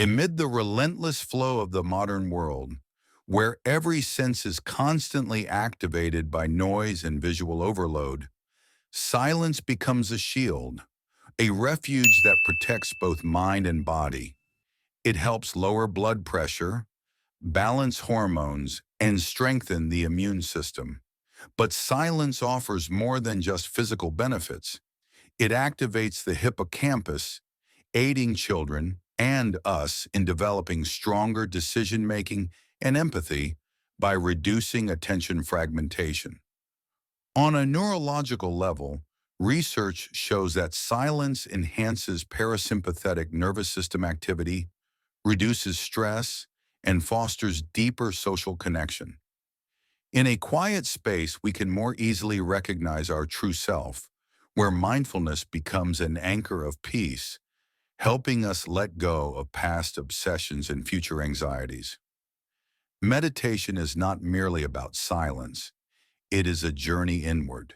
Amid the relentless flow of the modern world, where every sense is constantly activated by noise and visual overload, silence becomes a shield, a refuge that protects both mind and body. It helps lower blood pressure, balance hormones, and strengthen the immune system. But silence offers more than just physical benefits. It activates the hippocampus, aiding children and us in developing stronger decision-making and empathy by reducing attention fragmentation. On a neurological level, research shows that silence enhances parasympathetic nervous system activity, reduces stress, and fosters deeper social connection. In a quiet space, we can more easily recognize our true self, where mindfulness becomes an anchor of peace, helping us let go of past obsessions and future anxieties. Meditation is not merely about silence, it is a journey inward.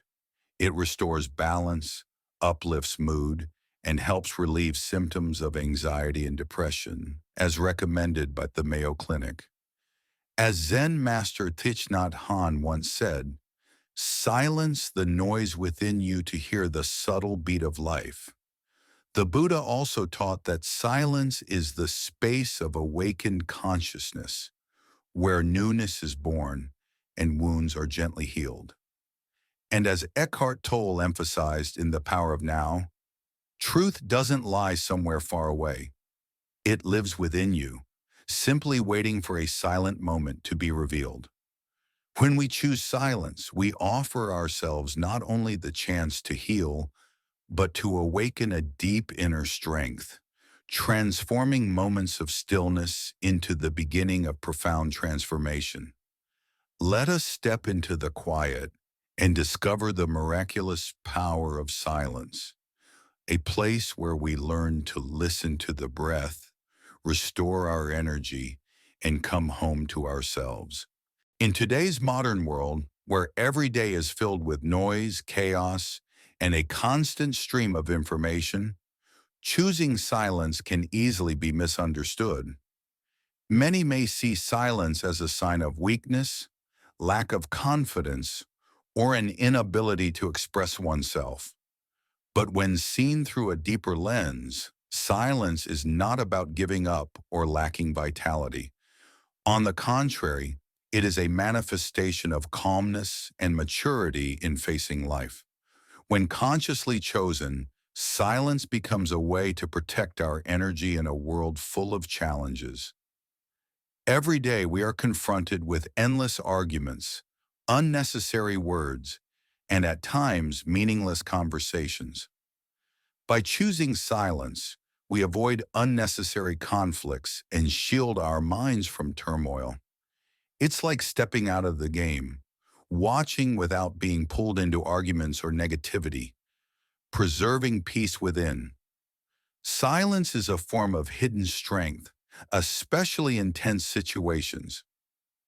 It restores balance, uplifts mood, and helps relieve symptoms of anxiety and depression, as recommended by the Mayo Clinic. As Zen master Thich Nhat Hanh once said, "Silence the noise within you to hear the subtle beat of life." The Buddha also taught that silence is the space of awakened consciousness, where newness is born and wounds are gently healed. And as Eckhart Tolle emphasized in The Power of Now, truth doesn't lie somewhere far away. It lives within you, simply waiting for a silent moment to be revealed. When we choose silence, we offer ourselves not only the chance to heal, but to awaken a deep inner strength, transforming moments of stillness into the beginning of profound transformation. Let us step into the quiet and discover the miraculous power of silence, a place where we learn to listen to the breath, restore our energy, and come home to ourselves. In today's modern world, where every day is filled with noise, chaos, and a constant stream of information, choosing silence can easily be misunderstood. Many may see silence as a sign of weakness, lack of confidence, or an inability to express oneself. But when seen through a deeper lens, silence is not about giving up or lacking vitality. On the contrary, it is a manifestation of calmness and maturity in facing life. When consciously chosen, silence becomes a way to protect our energy in a world full of challenges. Every day we are confronted with endless arguments, unnecessary words, and at times meaningless conversations. By choosing silence, we avoid unnecessary conflicts and shield our minds from turmoil. It's like stepping out of the game, watching without being pulled into arguments or negativity, preserving peace within. Silence is a form of hidden strength, especially in tense situations.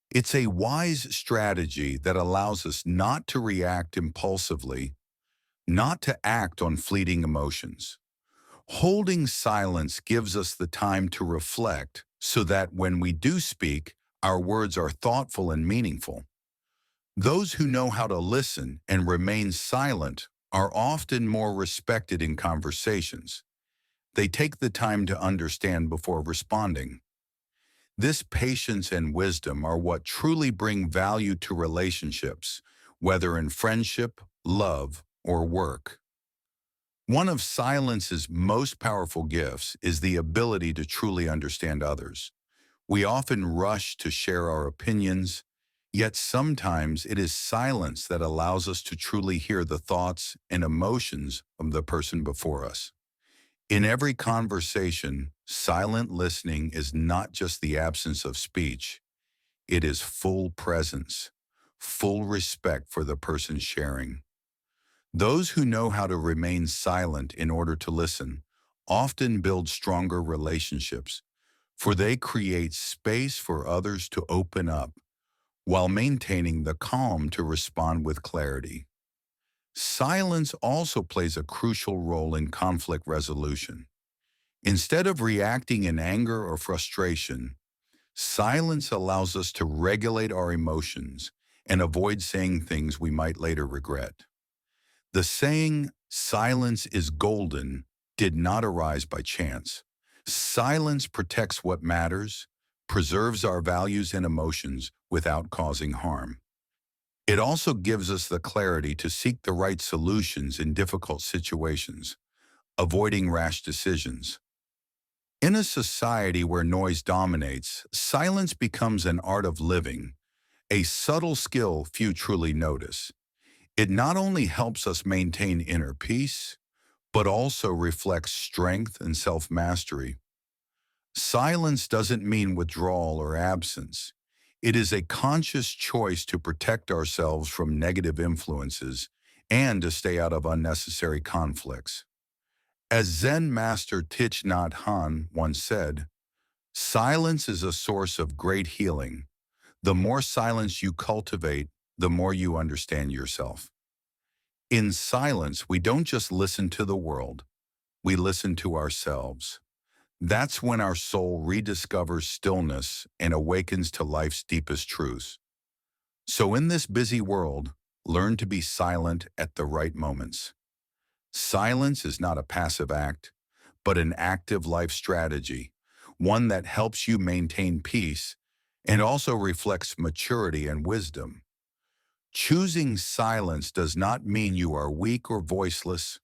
It's a wise strategy that allows us not to react impulsively, not to act on fleeting emotions. Holding silence gives us the time to reflect so that when we do speak, our words are thoughtful and meaningful. Those who know how to listen and remain silent are often more respected in conversations. They take the time to understand before responding. This patience and wisdom are what truly bring value to relationships, whether in friendship, love, or work. One of silence's most powerful gifts is the ability to truly understand others. We often rush to share our opinions, yet sometimes it is silence that allows us to truly hear the thoughts and emotions of the person before us. In every conversation, silent listening is not just the absence of speech, it is full presence, full respect for the person sharing. Those who know how to remain silent in order to listen often build stronger relationships, for they create space for others to open up while maintaining the calm to respond with clarity. Silence also plays a crucial role in conflict resolution. Instead of reacting in anger or frustration, silence allows us to regulate our emotions and avoid saying things we might later regret. The saying, "silence is golden," did not arise by chance. Silence protects what matters, preserves our values and emotions without causing harm. It also gives us the clarity to seek the right solutions in difficult situations, avoiding rash decisions. In a society where noise dominates, silence becomes an art of living, a subtle skill few truly notice. It not only helps us maintain inner peace, but also reflects strength and self-mastery. Silence doesn't mean withdrawal or absence. It is a conscious choice to protect ourselves from negative influences and to stay out of unnecessary conflicts. As Zen master Thich Nhat Hanh once said, "Silence is a source of great healing. The more silence you cultivate, the more you understand yourself." In silence, we don't just listen to the world, we listen to ourselves. That's when our soul rediscovers stillness and awakens to life's deepest truths. So in this busy world, learn to be silent at the right moments. Silence is not a passive act, but an active life strategy, one that helps you maintain peace and also reflects maturity and wisdom. Choosing silence does not mean you are weak or voiceless.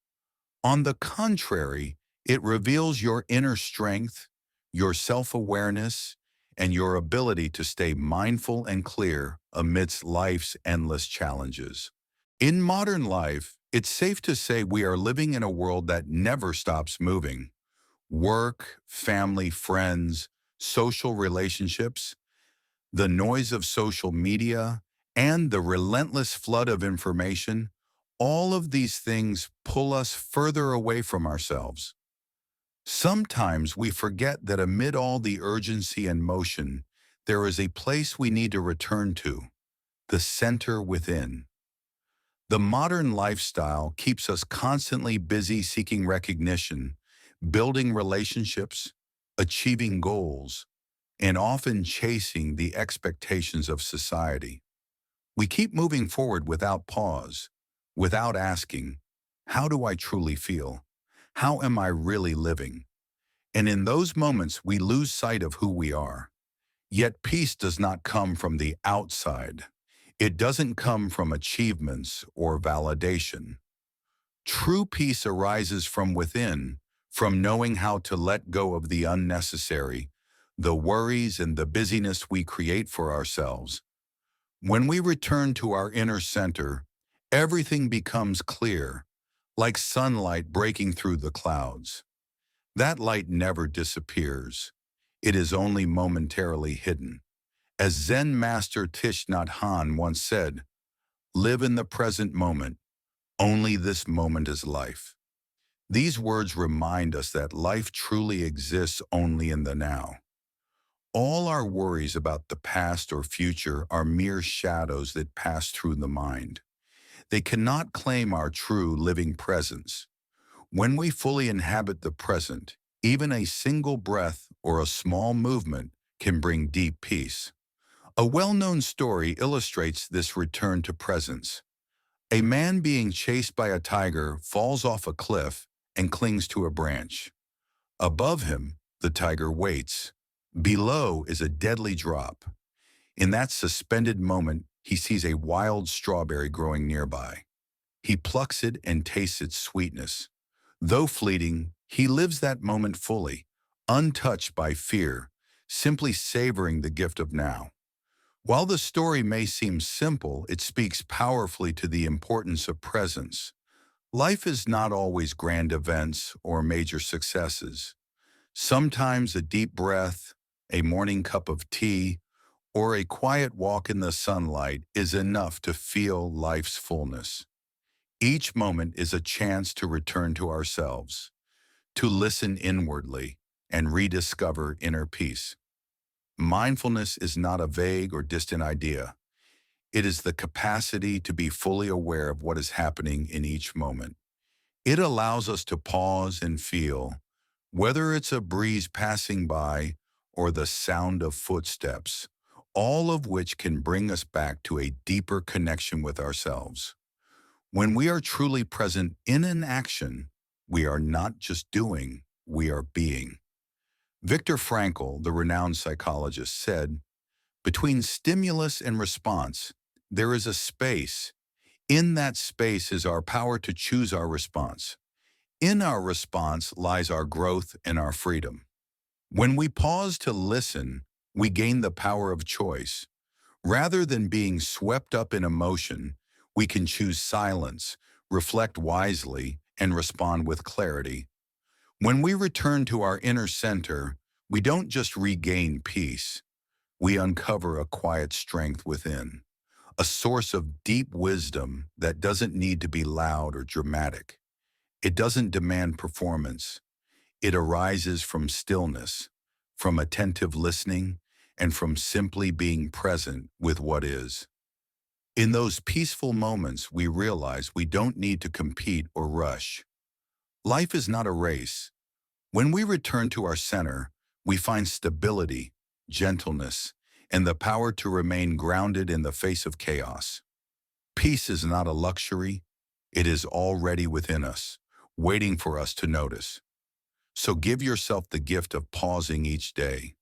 On the contrary, it reveals your inner strength, your self-awareness, and your ability to stay mindful and clear amidst life's endless challenges. In modern life, it's safe to say we are living in a world that never stops moving. Work, family, friends, social relationships, the noise of social media, and the relentless flood of information, all of these things pull us further away from ourselves. Sometimes we forget that amid all the urgency and motion, there is a place we need to return to, the center within. The modern lifestyle keeps us constantly busy seeking recognition, building relationships, achieving goals, and often chasing the expectations of society. We keep moving forward without pause, without asking, how do I truly feel? How am I really living? And in those moments, we lose sight of who we are. Yet peace does not come from the outside. It doesn't come from achievements or validation. True peace arises from within, from knowing how to let go of the unnecessary, the worries and the busyness we create for ourselves. When we return to our inner center, everything becomes clear, like sunlight breaking through the clouds. That light never disappears. It is only momentarily hidden. As Zen master Thich Nhat Hanh once said, "Live in the present moment. Only this moment is life." These words remind us that life truly exists only in the now. All our worries about the past or future are mere shadows that pass through the mind. They cannot claim our true living presence. When we fully inhabit the present, even a single breath or a small movement can bring deep peace. A well-known story illustrates this return to presence. A man being chased by a tiger falls off a cliff and clings to a branch. Above him, the tiger waits. Below is a deadly drop. In that suspended moment, he sees a wild strawberry growing nearby. He plucks it and tastes its sweetness. Though fleeting, he lives that moment fully, untouched by fear, simply savoring the gift of now. While the story may seem simple, it speaks powerfully to the importance of presence. Life is not always grand events or major successes. Sometimes a deep breath, a morning cup of tea, or a quiet walk in the sunlight is enough to feel life's fullness. Each moment is a chance to return to ourselves, to listen inwardly, and rediscover inner peace. Mindfulness is not a vague or distant idea. It is the capacity to be fully aware of what is happening in each moment. It allows us to pause and feel, Whether it's a breeze passing by or the sound of footsteps, all of which can bring us back to a deeper connection with ourselves. When we are truly present in an action, we are not just doing, we are being. Viktor Frankl, the renowned psychologist, said, "Between stimulus and response, there is a space. In that space is our power to choose our response. In our response lies our growth and our freedom." When we pause to listen, we gain the power of choice. Rather than being swept up in emotion, we can choose silence, reflect wisely, and respond with clarity. When we return to our inner center, we don't just regain peace. We uncover a quiet strength within, a source of deep wisdom that doesn't need to be loud or dramatic. It doesn't demand performance. It arises from stillness, from attentive listening, and from simply being present with what is. In those peaceful moments, we realize we don't need to compete or rush. Life is not a race. When we return to our center, we find stability, gentleness, and the power to remain grounded in the face of chaos. Peace is not a luxury. It is already within us, waiting for us to notice. So give yourself the gift of pausing each day.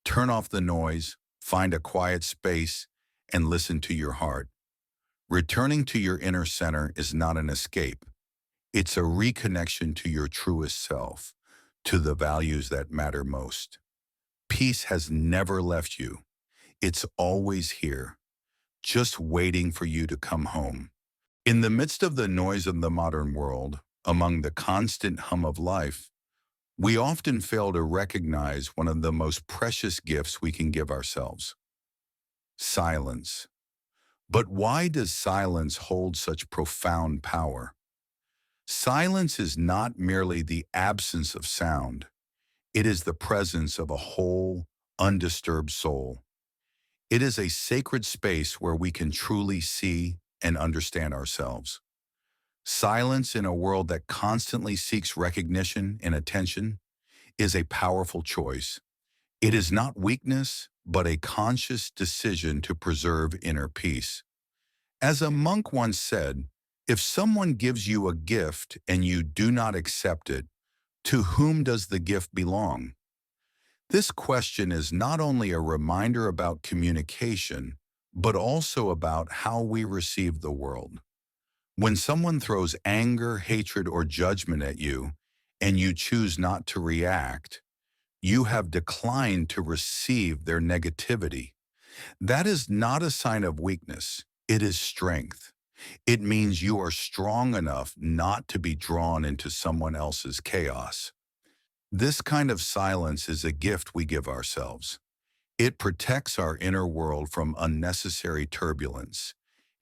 Turn off the noise, find a quiet space, and listen to your heart. Returning to your inner center is not an escape. It's a reconnection to your truest self, to the values that matter most. Peace has never left you. It's always here, just waiting for you to come home. In the midst of the noise of the modern world, among the constant hum of life, we often fail to recognize one of the most precious gifts we can give ourselves: silence. But why does silence hold such profound power? Silence is not merely the absence of sound. It is the presence of a whole, undisturbed soul. It is a sacred space where we can truly see and understand ourselves. Silence in a world that constantly seeks recognition and attention is a powerful choice. It is not weakness, but a conscious decision to preserve inner peace. As a monk once said, if someone gives you a gift and you do not accept it, to whom does the gift belong? This question is not only a reminder about communication, but also about how we receive the world. When someone throws anger, hatred, or judgment at you, and you choose not to react, you have declined to receive their negativity. That is not a sign of weakness. It is strength. It means you are strong enough not to be drawn into someone else's chaos. This kind of silence is a gift we give ourselves. It protects our inner world from unnecessary turbulence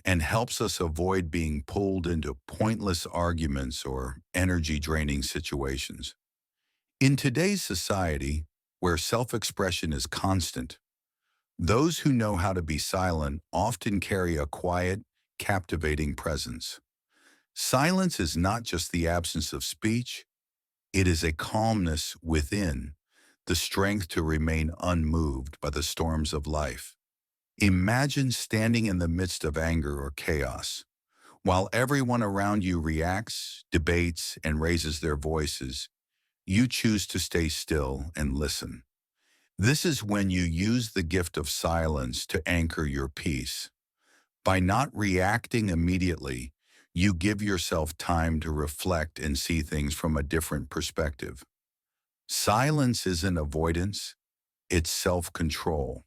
and helps us avoid being pulled into pointless arguments or energy-draining situations. In today's society, where self-expression is constant, those who know how to be silent often carry a quiet, captivating presence. Silence is not just the absence of speech, it is a calmness within, the strength to remain unmoved by the storms of life. Imagine standing in the midst of anger or chaos. While everyone around you reacts, debates, and raises their voices, you choose to stay still and listen. This is when you use the gift of silence to anchor your peace. By not reacting immediately, you give yourself time to reflect and see things from a different perspective. Silence isn't avoidance, it's self-control.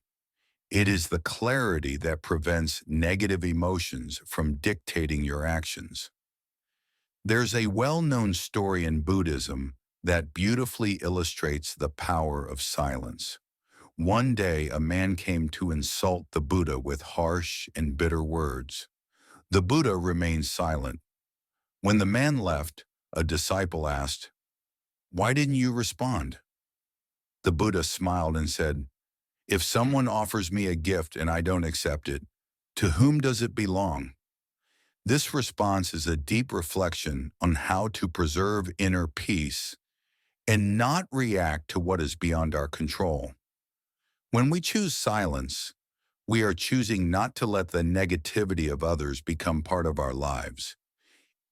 It is the clarity that prevents negative emotions from dictating your actions. There's a well-known story in Buddhism that beautifully illustrates the power of silence. One day, a man came to insult the Buddha with harsh and bitter words. The Buddha remained silent. When the man left, a disciple asked, "Why didn't you respond?" The Buddha smiled and said, "If someone offers me a gift and I don't accept it, to whom does it belong?" This response is a deep reflection on how to preserve inner peace and not react to what is beyond our control. When we choose silence, we are choosing not to let the negativity of others become part of our lives.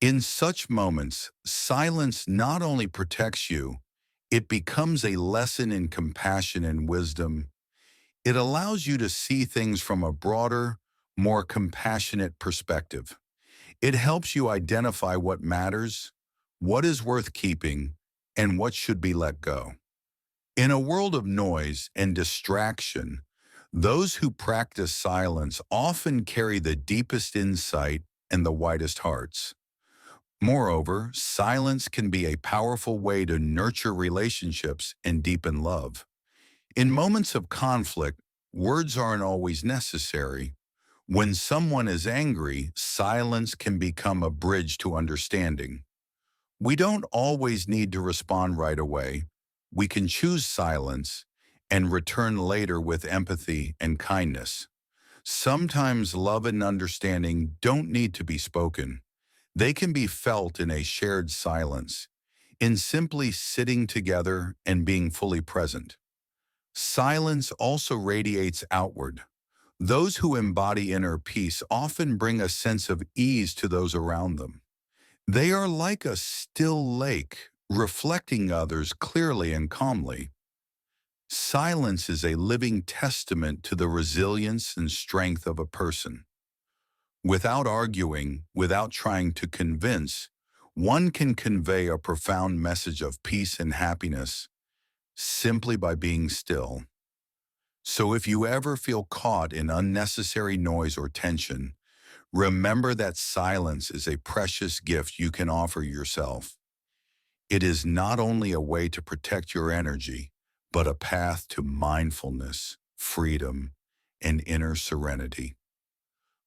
In such moments, silence not only protects you, it becomes a lesson in compassion and wisdom. It allows you to see things from a broader, more compassionate perspective. It helps you identify what matters, what is worth keeping, and what should be let go. In a world of noise and distraction, those who practice silence often carry the deepest insight and the widest hearts. Moreover, silence can be a powerful way to nurture relationships and deepen love. In moments of conflict, words aren't always necessary. When someone is angry, silence can become a bridge to understanding. We don't always need to respond right away. We can choose silence and return later with empathy and kindness. Sometimes love and understanding don't need to be spoken. They can be felt in a shared silence, in simply sitting together and being fully present. Silence also radiates outward. Those who embody inner peace often bring a sense of ease to those around them. They are like a still lake, reflecting others clearly and calmly. Silence is a living testament to the resilience and strength of a person. Without arguing, without trying to convince, one can convey a profound message of peace and happiness simply by being still. So if you ever feel caught in unnecessary noise or tension, remember that silence is a precious gift you can offer yourself. It is not only a way to protect your energy, but a path to mindfulness, freedom, and inner serenity.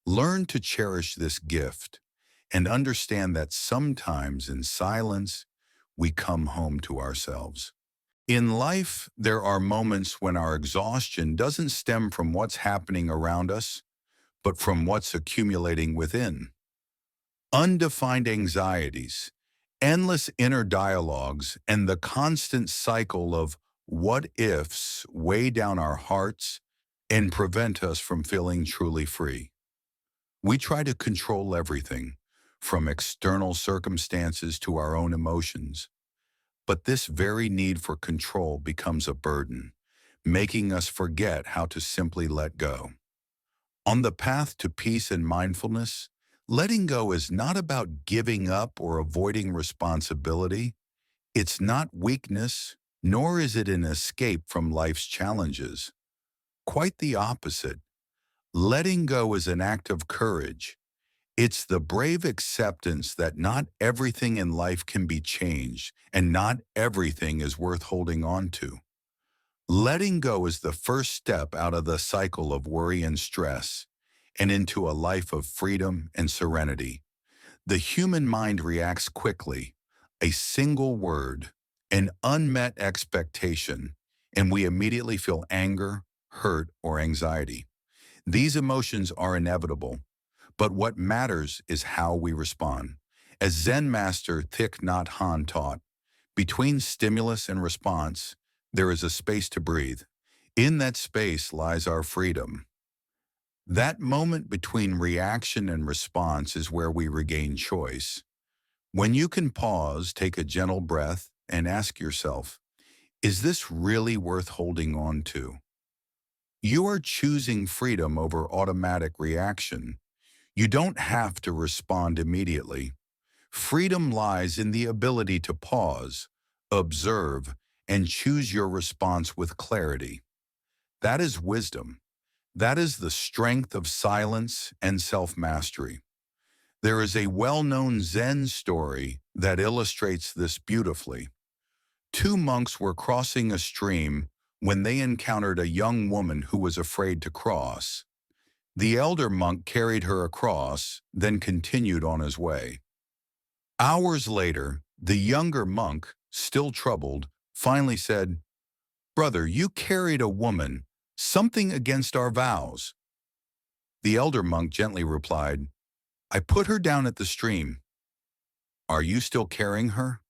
Learn to cherish this gift and understand that sometimes in silence, we come home to ourselves. In life, there are moments when our exhaustion doesn't stem from what's happening around us, but from what's accumulating within. Undefined anxieties, endless inner dialogues, and the constant cycle of what-ifs weigh down our hearts and prevent us from feeling truly free. We try to control everything, from external circumstances to our own emotions. But this very need for control becomes a burden, making us forget how to simply let go. On the path to peace and mindfulness, letting go is not about giving up or avoiding responsibility. It's not weakness, nor is it an escape from life's challenges. Quite the opposite. Letting go is an act of courage. It's the brave acceptance that not everything in life can be changed and not everything is worth holding on to. Letting go is the first step out of the cycle of worry and stress and into a life of freedom and serenity. The human mind reacts quickly. A single word, an unmet expectation, and we immediately feel anger, hurt, or anxiety. These emotions are inevitable, but what matters is how we respond. As Zen master Thich Nhat Hanh taught, between stimulus and response, there is a space to breathe. In that space lies our freedom. That moment between reaction and response is where we regain choice. When you can pause, take a gentle breath, and ask yourself, is this really worth holding on to? You are choosing freedom over automatic reaction. You don't have to respond immediately. Freedom lies in the ability to pause, observe, and choose your response with clarity. That is wisdom. That is the strength of silence and self-mastery. There is a well-known Zen story that illustrates this beautifully. Two monks were crossing a stream when they encountered a young woman who was afraid to cross. The elder monk carried her across, then continued on his way. Hours later, the younger monk, still troubled, finally said, "Brother, you carried a woman, something against our vows." The elder monk gently replied, "I put her down at the stream. Are you still carrying her?"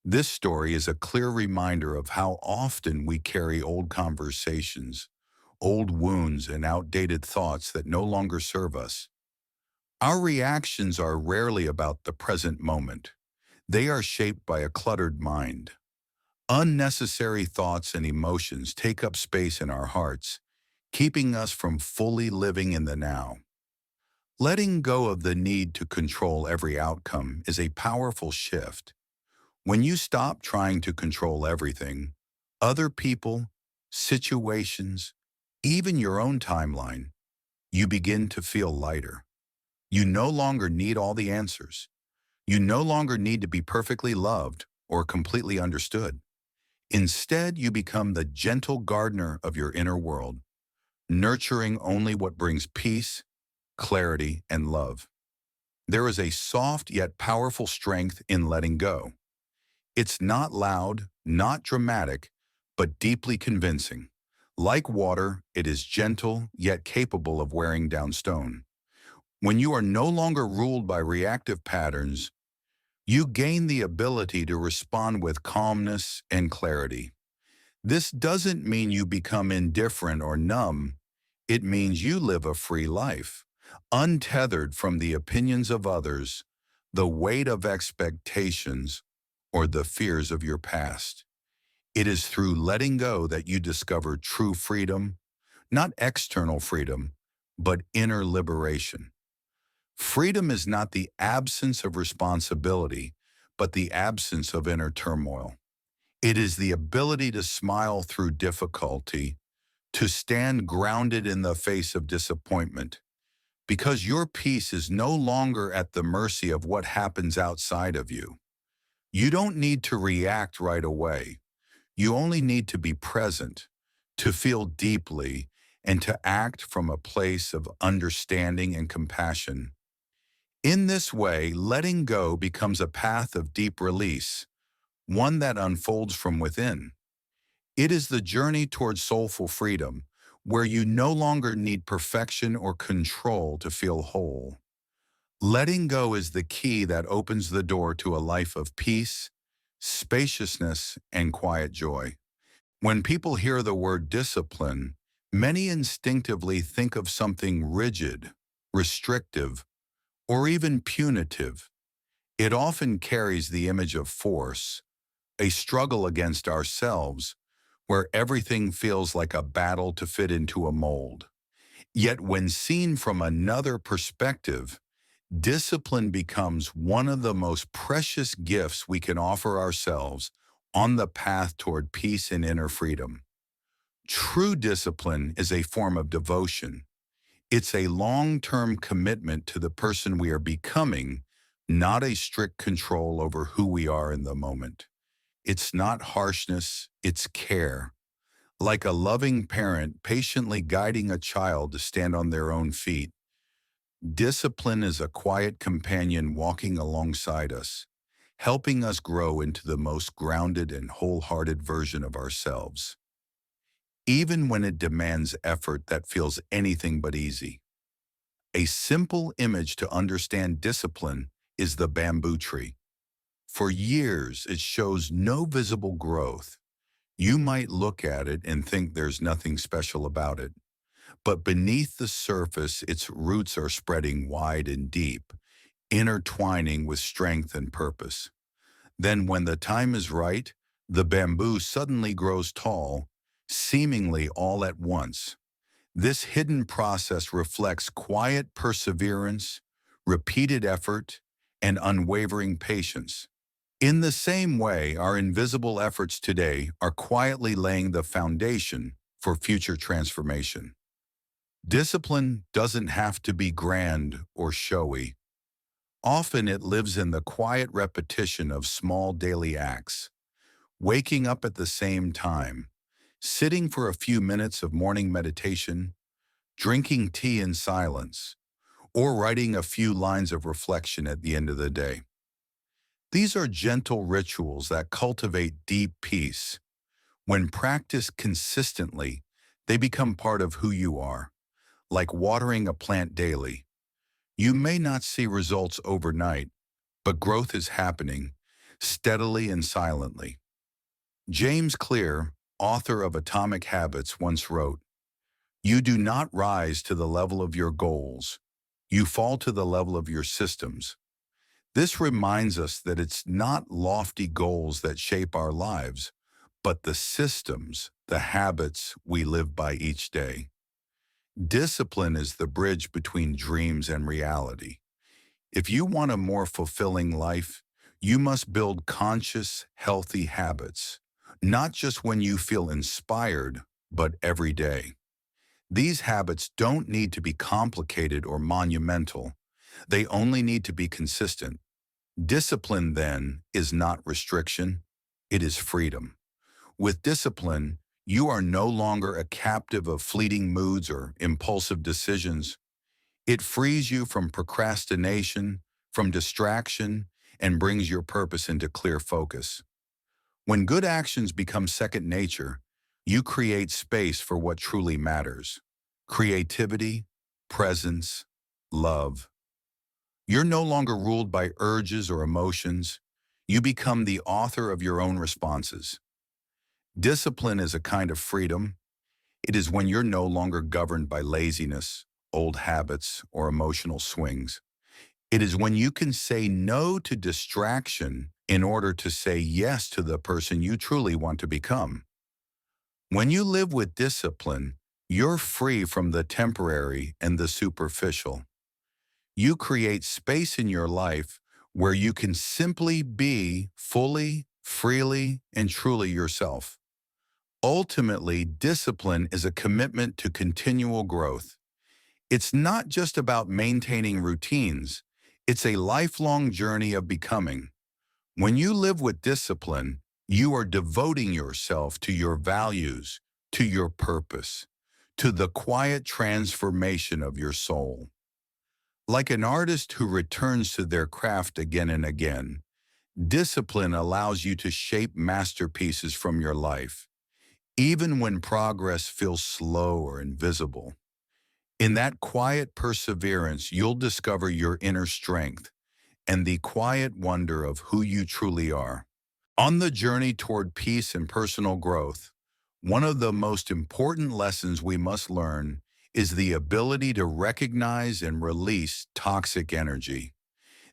This story is a clear reminder of how often we carry old conversations, old wounds, and outdated thoughts that no longer serve us. Our reactions are rarely about the present moment. They are shaped by a cluttered mind. Unnecessary thoughts and emotions take up space in our hearts, keeping us from fully living in the now. Letting go of the need to control every outcome is a powerful shift. When you stop trying to control everything, other people, situations, even your own timeline, you begin to feel lighter. You no longer need all the answers. You no longer need to be perfectly loved or completely understood. Instead, you become the gentle gardener of your inner world, nurturing only what brings peace, clarity, and love. There is a soft yet powerful strength in letting go. It's not loud, not dramatic, but deeply convincing. Like water, it is gentle yet capable of wearing down stone. When you are no longer ruled by reactive patterns, you gain the ability to respond with calmness and clarity. This doesn't mean you become indifferent or numb. It means you live a free life, untethered from the opinions of others, the weight of expectations, or the fears of your past. It is through letting go that you discover true freedom, not external freedom, but inner liberation. Freedom is not the absence of responsibility, but the absence of inner turmoil. It is the ability to smile through difficulty, to stand grounded in the face of disappointment, because your peace is no longer at the mercy of what happens outside of you. You don't need to react right away. You only need to be present, to feel deeply, and to act from a place of understanding and compassion. In this way, letting go becomes a path of deep release, one that unfolds from within. It is the journey towards soulful freedom, where you no longer need perfection or control to feel whole. Letting go is the key that opens the door to a life of peace, spaciousness, and quiet joy. When people hear the word discipline, many instinctively think of something rigid, restrictive, or even punitive. It often carries the image of force, a struggle against ourselves, where everything feels like a battle to fit into a mold. Yet when seen from another perspective, discipline becomes one of the most precious gifts we can offer ourselves on the path toward peace and inner freedom. True discipline is a form of devotion. It's a long-term commitment to the person we are becoming, not a strict control over who we are in the moment. It's not harshness, it's care. Like a loving parent patiently guiding a child to stand on their own feet, discipline is a quiet companion walking alongside us, helping us grow into the most grounded and wholehearted version of ourselves, even when it demands effort that feels anything but easy. A simple image to understand discipline is the bamboo tree. For years, it shows no visible growth. You might look at it and think there's nothing special about it. But beneath the surface, its roots are spreading wide and deep, intertwining with strength and purpose. Then when the time is right, the bamboo suddenly grows tall, seemingly all at once. This hidden process reflects quiet perseverance, repeated effort, and unwavering patience. In the same way, our invisible efforts today are quietly laying the foundation for future transformation. Discipline doesn't have to be grand or showy. Often it lives in the quiet repetition of small daily acts, waking up at the same time, sitting for a few minutes of morning meditation, drinking tea in silence, or writing a few lines of reflection at the end of the day. These are gentle rituals that cultivate deep peace. When practiced consistently, they become part of who you are, like watering a plant daily. You may not see results overnight, but growth is happening, steadily and silently. James Clear, author of Atomic Habits, once wrote, "You do not rise to the level of your goals. You fall to the level of your systems." This reminds us that it's not lofty goals that shape our lives, but the systems, the habits we live by each day. Discipline is the bridge between dreams and reality. If you want a more fulfilling life, you must build conscious, healthy habits, not just when you feel inspired, but every day. These habits don't need to be complicated or monumental. They only need to be consistent. Discipline, then, is not restriction, it is freedom. With discipline, you are no longer a captive of fleeting moods or impulsive decisions. It frees you from procrastination, from distraction, and brings your purpose into clear focus. When good actions become second nature, you create space for what truly matters: creativity, presence, love. You're no longer ruled by urges or emotions. You become the author of your own responses. Discipline is a kind of freedom. It is when you're no longer governed by laziness, old habits, or emotional swings. It is when you can say no to distraction in order to say yes to the person you truly want to become. When you live with discipline, you're free from the temporary and the superficial. You create space in your life where you can simply be fully, freely, and truly yourself. Ultimately, discipline is a commitment to continual growth. It's not just about maintaining routines, it's a lifelong journey of becoming. When you live with discipline, you are devoting yourself to your values, to your purpose, to the quiet transformation of your soul. Like an artist who returns to their craft again and again, discipline allows you to shape masterpieces from your life, even when progress feels slow or invisible. In that quiet perseverance, you'll discover your inner strength and the quiet wonder of who you truly are. On the journey toward peace and personal growth, one of the most important lessons we must learn is the ability to recognize and release toxic energy.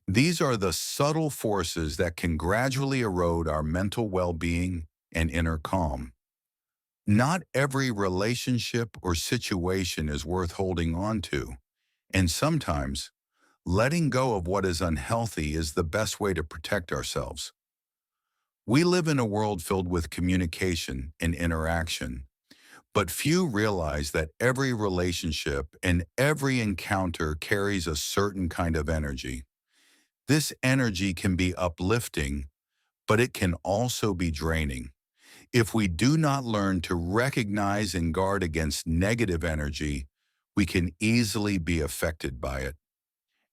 These are the subtle forces that can gradually erode our mental well-being and inner calm. Not every relationship or situation is worth holding on to, and sometimes letting go of what is unhealthy is the best way to protect ourselves. We live in a world filled with communication and interaction, but few realize that every relationship and every encounter carries a certain kind of energy. This energy can be uplifting, but it can also be draining. If we do not learn to recognize and guard against negative energy, we can easily be affected by it.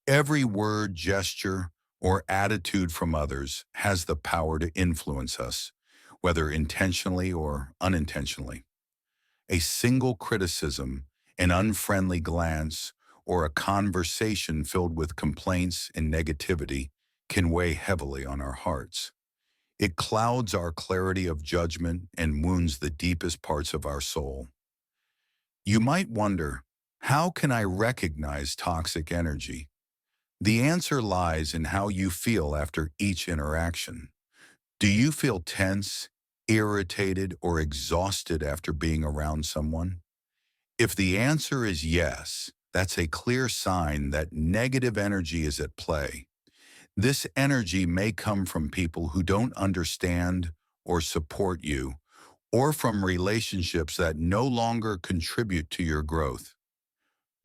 Every word, gesture, or attitude from others has the power to influence us, whether intentionally or unintentionally. A single criticism, an unfriendly glance, or a conversation filled with complaints and negativity can weigh heavily on our hearts. It clouds our clarity of judgment and wounds the deepest parts of our soul. You might wonder, how can I recognize toxic energy? The answer lies in how you feel after each interaction. Do you feel tense, irritated, or exhausted after being around someone? If the answer is yes, that's a clear sign that negative energy is at play. This energy may come from people who don't understand or support you, or from relationships that no longer contribute to your growth.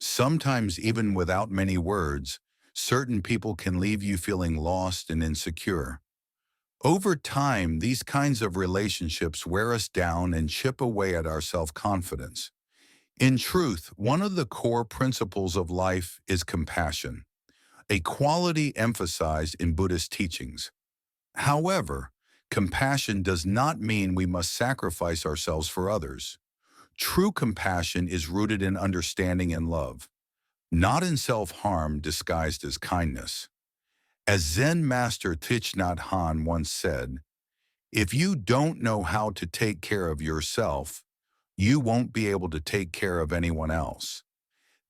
Sometimes, even without many words, certain people can leave you feeling lost and insecure. Over time, these kinds of relationships wear us down and chip away at our self-confidence. In truth, one of the core principles of life is compassion, a quality emphasized in Buddhist teachings. However, compassion does not mean we must sacrifice ourselves for others. True compassion is rooted in understanding and love, not in self-harm disguised as kindness. As Zen master Thich Nhat Hanh once said, if you don't know how to take care of yourself, you won't be able to take care of anyone else.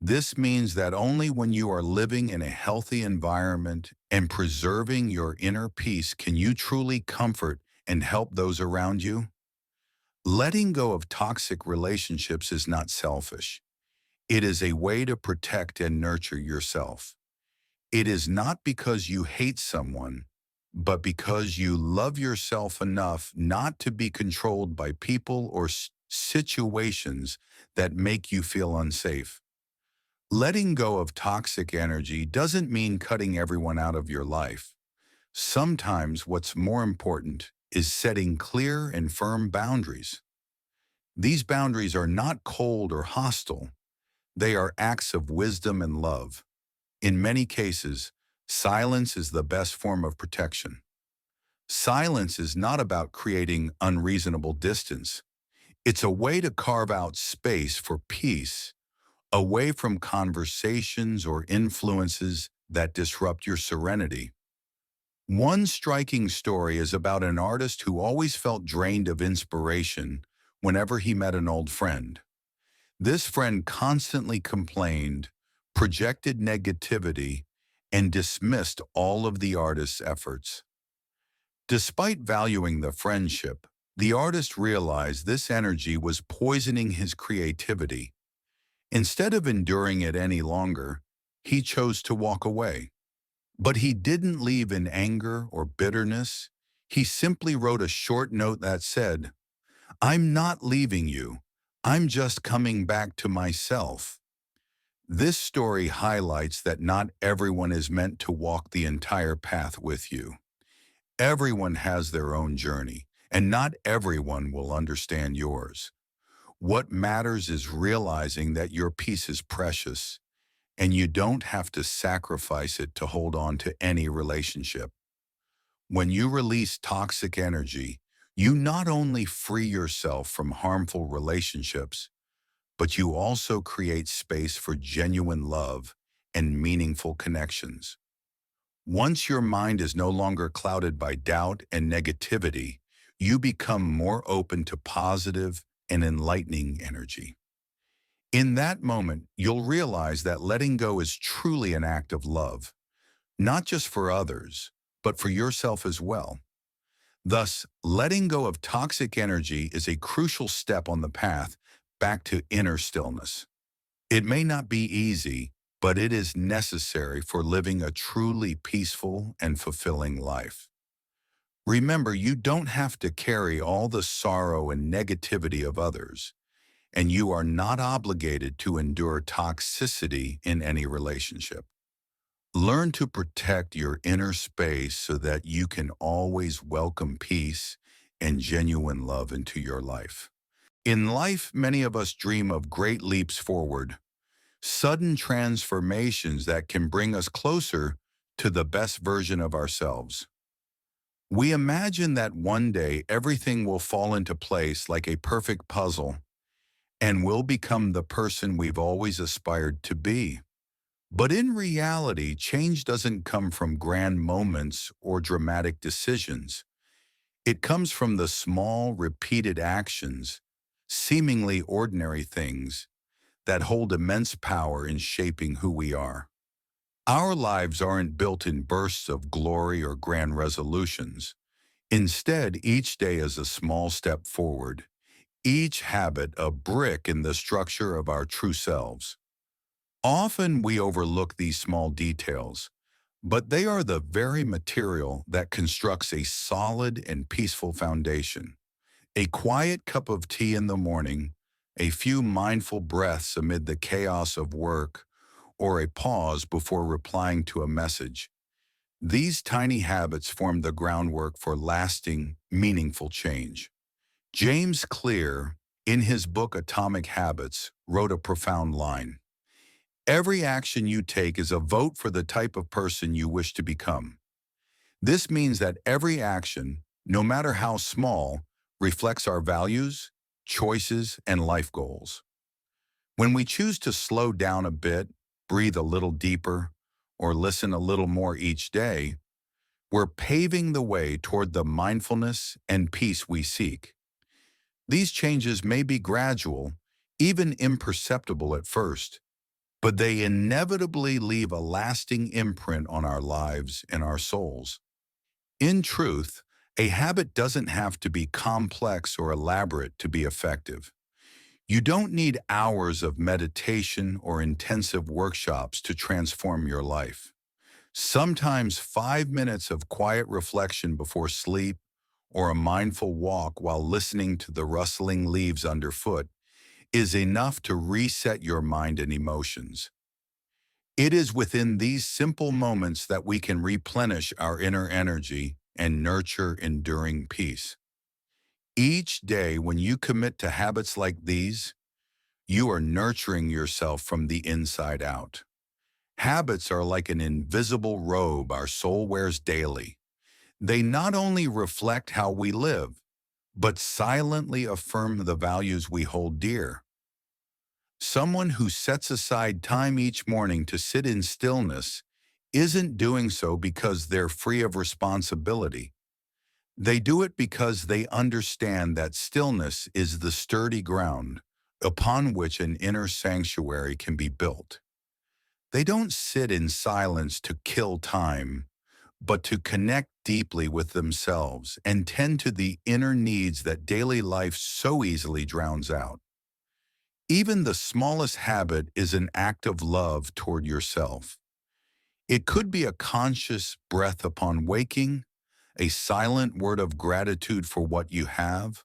This means that only when you are living in a healthy environment and preserving your inner peace can you truly comfort and help those around you. Letting go of toxic relationships is not selfish. It is a way to protect and nurture yourself. It is not because you hate someone, but because you love yourself enough not to be controlled by people or situations that make you feel unsafe. Letting go of toxic energy doesn't mean cutting everyone out of your life. Sometimes what's more important is setting clear and firm boundaries. These boundaries are not cold or hostile. They are acts of wisdom and love. In many cases, silence is the best form of protection. Silence is not about creating unreasonable distance. It's a way to carve out space for peace, away from conversations or influences that disrupt your serenity. One striking story is about an artist who always felt drained of inspiration whenever he met an old friend. This friend constantly complained, projected negativity, and dismissed all of the artist's efforts. Despite valuing the friendship, the artist realized this energy was poisoning his creativity. Instead of enduring it any longer, he chose to walk away. But he didn't leave in anger or bitterness. He simply wrote a short note that said, "I'm not leaving you. I'm just coming back to myself." This story highlights that not everyone is meant to walk the entire path with you. Everyone has their own journey, and not everyone will understand yours. What matters is realizing that your peace is precious, and you don't have to sacrifice it to hold on to any relationship. When you release toxic energy, you not only free yourself from harmful relationships, but you also create space for genuine love and meaningful connections. Once your mind is no longer clouded by doubt and negativity, you become more open to positive and enlightening energy. In that moment, you'll realize that letting go is truly an act of love, not just for others, but for yourself as well. Thus, letting go of toxic energy is a crucial step on the path back to inner stillness. It may not be easy, but it is necessary for living a truly peaceful and fulfilling life. Remember, you don't have to carry all the sorrow and negativity of others, and you are not obligated to endure toxicity in any relationship. Learn to protect your inner space so that you can always welcome peace and genuine love into your life. In life, many of us dream of great leaps forward, sudden transformations that can bring us closer to the best version of ourselves. We imagine that one day everything will fall into place like a perfect puzzle, and we'll become the person we've always aspired to be. But in reality, change doesn't come from grand moments or dramatic decisions. It comes from the small, repeated actions, seemingly ordinary things, that hold immense power in shaping who we are. Our lives aren't built in bursts of glory or grand resolutions. Instead, each day is a small step forward, each habit a brick in the structure of our true selves. Often we overlook these small details, but they are the very material that constructs a solid and peaceful foundation. A quiet cup of tea in the morning, a few mindful breaths amid the chaos of work, or a pause before replying to a message. These tiny habits form the groundwork for lasting, meaningful change. James Clear, in his book Atomic Habits, wrote a profound line. Every action you take is a vote for the type of person you wish to become. This means that every action, no matter how small, reflects our values, choices, and life goals. When we choose to slow down a bit, breathe a little deeper, or listen a little more each day, We're paving the way toward the mindfulness and peace we seek. These changes may be gradual, even imperceptible at first, but they inevitably leave a lasting imprint on our lives and our souls. In truth, a habit doesn't have to be complex or elaborate to be effective. You don't need hours of meditation or intensive workshops to transform your life. Sometimes 5 minutes of quiet reflection before sleep or a mindful walk while listening to the rustling leaves underfoot is enough to reset your mind and emotions. It is within these simple moments that we can replenish our inner energy and nurture enduring peace. Each day, when you commit to habits like these, you are nurturing yourself from the inside out. Habits are like an invisible robe our soul wears daily. They not only reflect how we live, but silently affirm the values we hold dear. Someone who sets aside time each morning to sit in stillness isn't doing so because they're free of responsibility. They do it because they understand that stillness is the sturdy ground upon which an inner sanctuary can be built. They don't sit in silence to kill time, but to connect deeply with themselves and tend to the inner needs that daily life so easily drowns out. Even the smallest habit is an act of love toward yourself. It could be a conscious breath upon waking, a silent word of gratitude for what you have,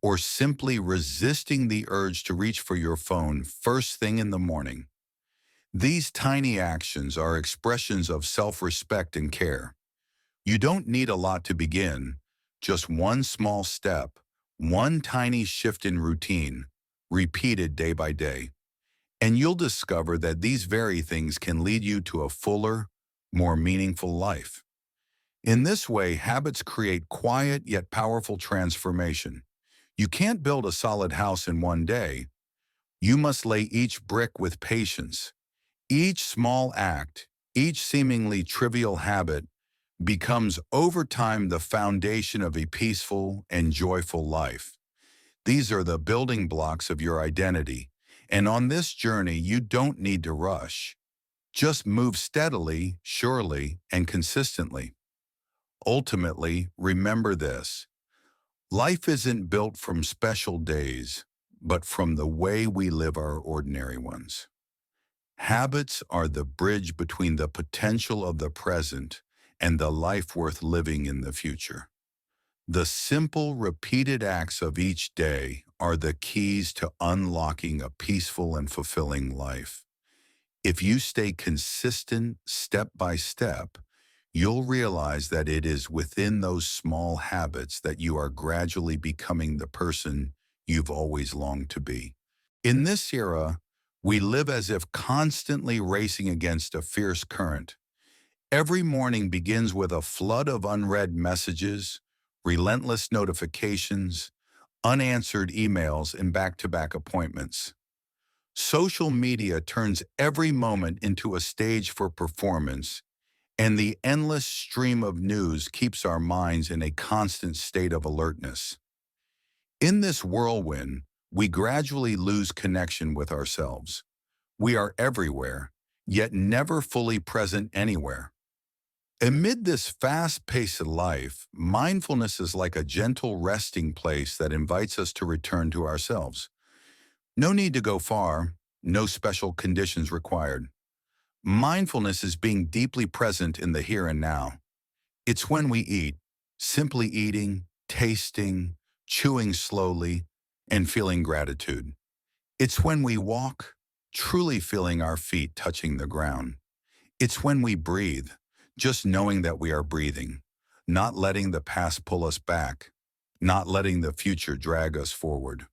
or simply resisting the urge to reach for your phone first thing in the morning. These tiny actions are expressions of self-respect and care. You don't need a lot to begin, just one small step, one tiny shift in routine, repeated day by day. And you'll discover that these very things can lead you to a fuller, more meaningful life. In this way, habits create quiet yet powerful transformation. You can't build a solid house in one day. You must lay each brick with patience. Each small act, each seemingly trivial habit, becomes over time the foundation of a peaceful and joyful life. These are the building blocks of your identity, and on this journey you don't need to rush. Just move steadily, surely, and consistently. Ultimately, remember this: life isn't built from special days, but from the way we live our ordinary ones. Habits are the bridge between the potential of the present and the life worth living in the future. The simple, repeated acts of each day are the keys to unlocking a peaceful and fulfilling life. If you stay consistent step by step, you'll realize that it is within those small habits that you are gradually becoming the person you've always longed to be. In this era, we live as if constantly racing against a fierce current. Every morning begins with a flood of unread messages, relentless notifications, unanswered emails, and back-to-back appointments. Social media turns every moment into a stage for performance, and the endless stream of news keeps our minds in a constant state of alertness. In this whirlwind, we gradually lose connection with ourselves. We are everywhere, yet never fully present anywhere. Amid this fast pace of life, mindfulness is like a gentle resting place that invites us to return to ourselves. No need to go far, no special conditions required. Mindfulness is being deeply present in the here and now. It's when we eat, simply eating, tasting, chewing slowly, and feeling gratitude. It's when we walk, truly feeling our feet touching the ground. It's when we breathe, just knowing that we are breathing, not letting the past pull us back, not letting the future drag us forward.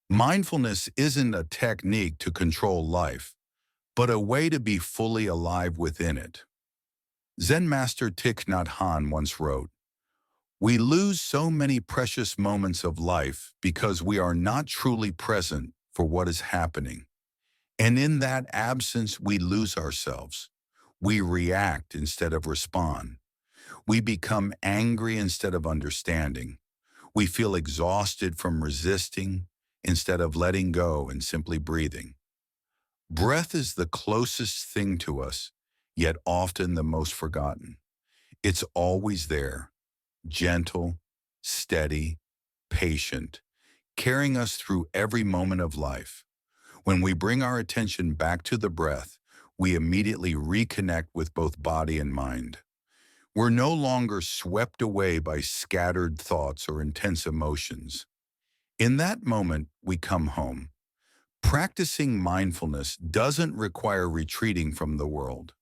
Mindfulness isn't a technique to control life, but a way to be fully alive within it. Zen master Thich Nhat Hanh once wrote, "We lose so many precious moments of life because we are not truly present for what is happening. And in that absence, we lose ourselves. We react instead of respond. We become angry instead of understanding. We feel exhausted from resisting instead of letting go and simply breathing. Breath is the closest thing to us, yet often the most forgotten. It's always there, gentle, steady, patient, carrying us through every moment of life. When we bring our attention back to the breath, we immediately reconnect with both body and mind. We're no longer swept away by scattered thoughts or intense emotions. In that moment, we come home. Practicing mindfulness doesn't require retreating from the world.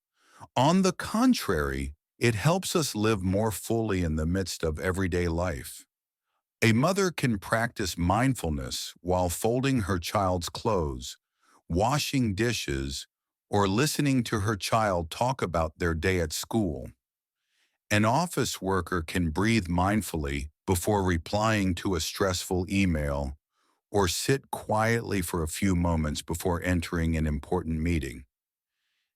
On the contrary, it helps us live more fully in the midst of everyday life. A mother can practice mindfulness while folding her child's clothes, washing dishes, or listening to her child talk about their day at school. An office worker can breathe mindfully before replying to a stressful email or sit quietly for a few moments before entering an important meeting.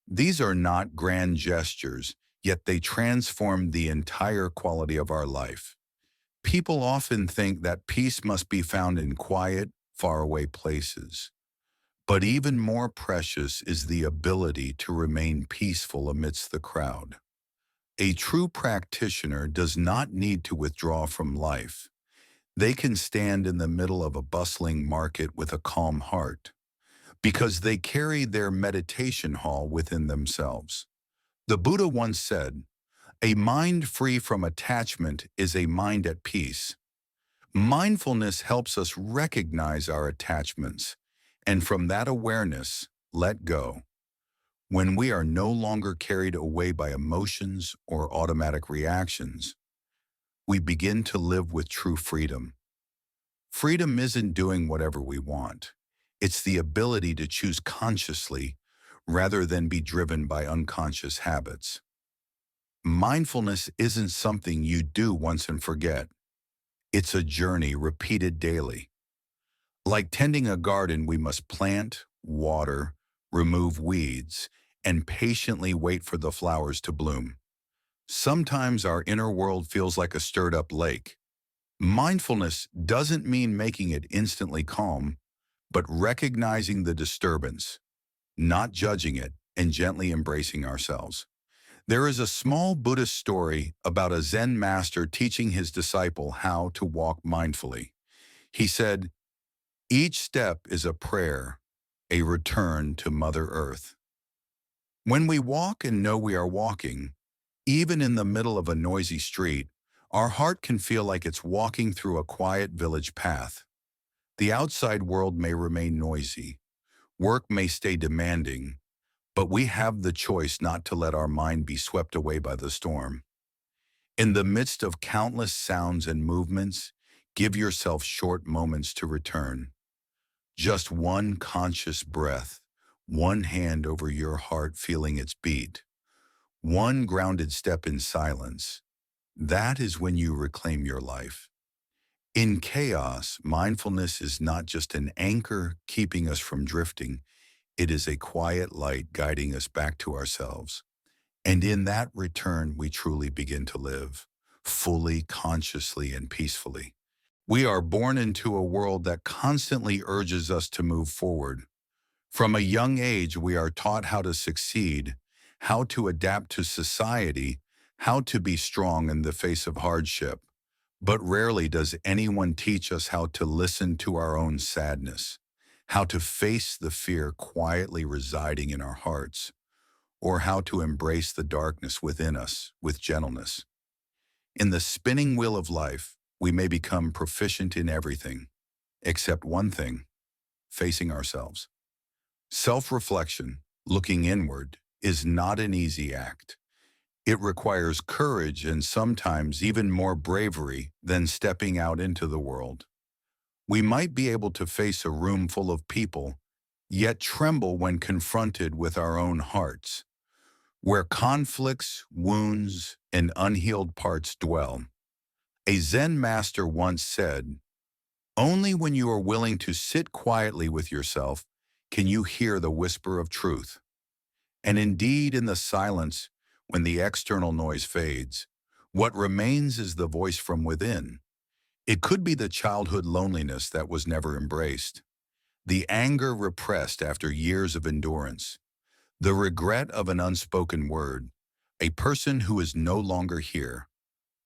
These are not grand gestures, yet they transform the entire quality of our life. People often think that peace must be found in quiet, faraway places. But even more precious is the ability to remain peaceful amidst the crowd. A true practitioner does not need to withdraw from life. They can stand in the middle of a bustling market with a calm heart, because they carry their meditation hall within themselves. The Buddha once said, "A mind free from attachment is a mind at peace." Mindfulness helps us recognize our attachments, and from that awareness, let go. When we are no longer carried away by emotions or automatic reactions, we begin to live with true freedom. Freedom isn't doing whatever we want. It's the ability to choose consciously rather than be driven by unconscious habits. Mindfulness isn't something you do once and forget. It's a journey repeated daily. Like tending a garden, we must plant, water, remove weeds, and patiently wait for the flowers to bloom. Sometimes our inner world feels like a stirred-up lake. Mindfulness doesn't mean making it instantly calm, but recognizing the disturbance, not judging it, and gently embracing ourselves. There is a small Buddhist story about a Zen master teaching his disciple how to walk mindfully. He said, "Each step is a prayer, a return to Mother Earth." When we walk and know we are walking, even in the middle of a noisy street, our heart can feel like it's walking through a quiet village path. The outside world may remain noisy, work may stay demanding, but we have the choice not to let our mind be swept away by the storm. In the midst of countless sounds and movements, give yourself short moments to return. Just one conscious breath, one hand over your heart feeling its beat, one grounded step in silence. That is when you reclaim your life. In chaos, mindfulness is not just an anchor keeping us from drifting, it is a quiet light guiding us back to ourselves. And in that return, we truly begin to live, fully, consciously, and peacefully. We are born into a world that constantly urges us to move forward. From a young age, we are taught how to succeed, how to adapt to society, how to be strong in the face of hardship. But rarely does anyone teach us how to listen to our own sadness, how to face the fear quietly residing in our hearts, or how to embrace the darkness within us with gentleness. In the spinning wheel of life, we may become proficient in everything, except one thing, facing ourselves. Self-reflection, looking inward, is not an easy act. It requires courage and sometimes even more bravery than stepping out into the world. We might be able to face a room full of people, yet tremble when confronted with our own hearts, where conflicts, wounds, and unhealed parts dwell. A Zen master once said, "Only when you are willing to sit quietly with yourself can you hear the whisper of truth." And indeed, in the silence, when the external noise fades, What remains is the voice from within. It could be the childhood loneliness that was never embraced, the anger repressed after years of endurance, the regret of an unspoken word, a person who is no longer here,